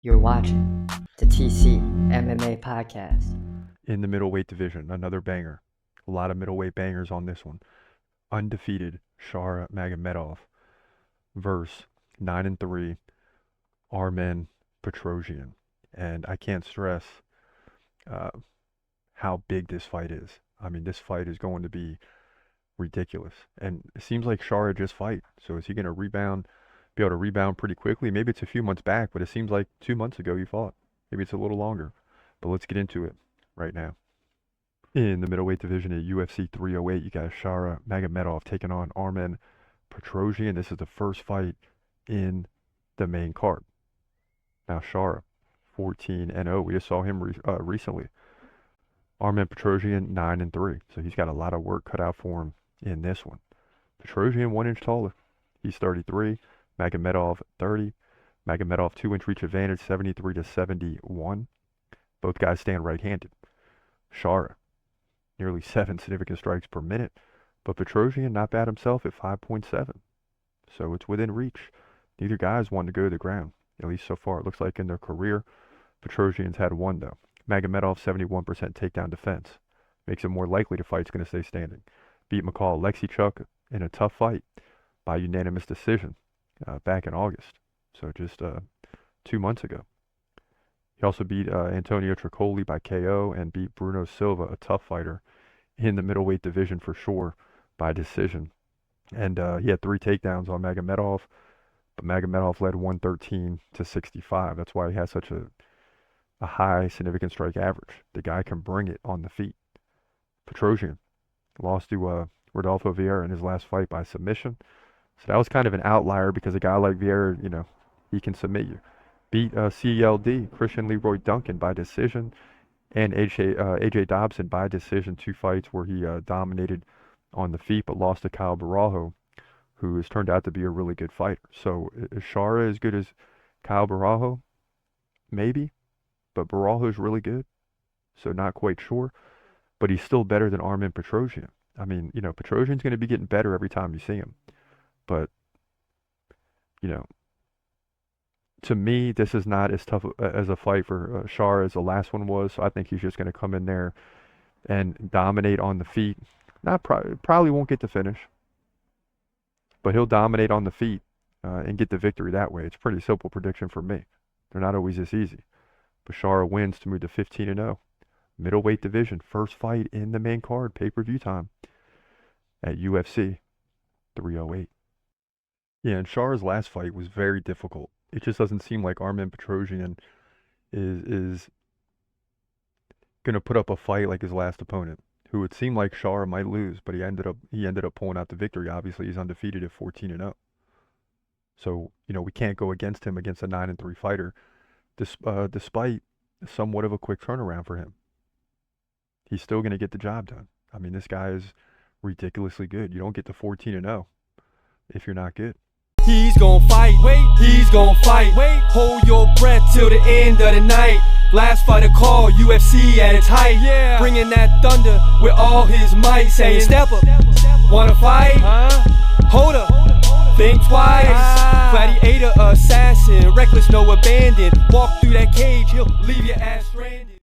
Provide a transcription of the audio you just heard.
You're watching the TC MMA podcast. In the middleweight division, another banger. A lot of middleweight bangers on this one. Undefeated Shara Magomedov versus 9-3 Armen Petrosyan. And I can't stress how big this fight is. I mean, this fight is going to be ridiculous. And it seems like Shara just fight. So is he going to be able to rebound pretty quickly? Maybe it's a few months back, but it seems like 2 months ago you fought. Maybe it's a little longer. But let's get into it right now. In the middleweight division at UFC 308, you got Shara Magomedov taking on Armen Petrosyan. This is the first fight in the main card. Now Shara, 14-0. We just saw him recently. Armen Petrosyan, 9-3. So he's got a lot of work cut out for him in this one. Petrosyan, 1 inch taller. He's 33. Magomedov, 30. Magomedov, 2-inch reach advantage, 73-71. Both guys stand right-handed. Shara, nearly 7 significant strikes per minute, but Petrosyan not bad himself at 5.7. So it's within reach. Neither guy's wanted to go to the ground, at least so far. It looks like in their career. Petrosyan's had one, though. Magomedov, 71% takedown defense. Makes it more likely the fight's going to stay standing. Beat McCall Lexichuk in a tough fight by unanimous decision back in August. So just 2 months ago. He also beat Antonio Tricoli by KO and beat Bruno Silva, a tough fighter, in the middleweight division for sure, by decision. And he had 3 takedowns on Magomedov, but Magomedov led 113-65. That's why he has such a high significant strike average. The guy can bring it on the feet. Petrosyan lost to Rodolfo Vieira in his last fight by submission. So that was kind of an outlier because a guy like Vieira, he can submit you. Beat CLD, Christian Leroy Duncan, by decision, and AJ Dobson by decision. 2 fights where he dominated on the feet, but lost to Kyle Barajo, who has turned out to be a really good fighter. So is Shara as good as Kyle Barajo? Maybe, but Barajo is really good, so not quite sure. But he's still better than Armen Petrosyan. I mean, Petrosyan's going to be getting better every time you see him. But, to me, this is not as tough as a fight for Shara as the last one was. So I think he's just going to come in there and dominate on the feet. Probably won't get the finish, but he'll dominate on the feet and get the victory that way. It's a pretty simple prediction for me. They're not always this easy. But Shara wins to move to 15-0. Middleweight division, first fight in the main card, pay-per-view time at UFC 308. Yeah, and Shara's last fight was very difficult. It just doesn't seem like Armen Petrosyan is going to put up a fight like his last opponent, who it seemed like Shara might lose, but he ended up pulling out the victory. Obviously, he's undefeated at 14-0. So, we can't go against him against a 9-3 fighter, despite somewhat of a quick turnaround for him. He's still going to get the job done. I mean, this guy is ridiculously good. You don't get to 14-0 if you're not good. He's gon' fight, he's gon' fight. Hold your breath till the end of the night. Last fighter call, UFC at its height. Bringing that thunder with all his might. Saying, step up, wanna fight? Hold up, think twice. Gladiator assassin, reckless, no abandon. Walk through that cage, he'll leave your ass.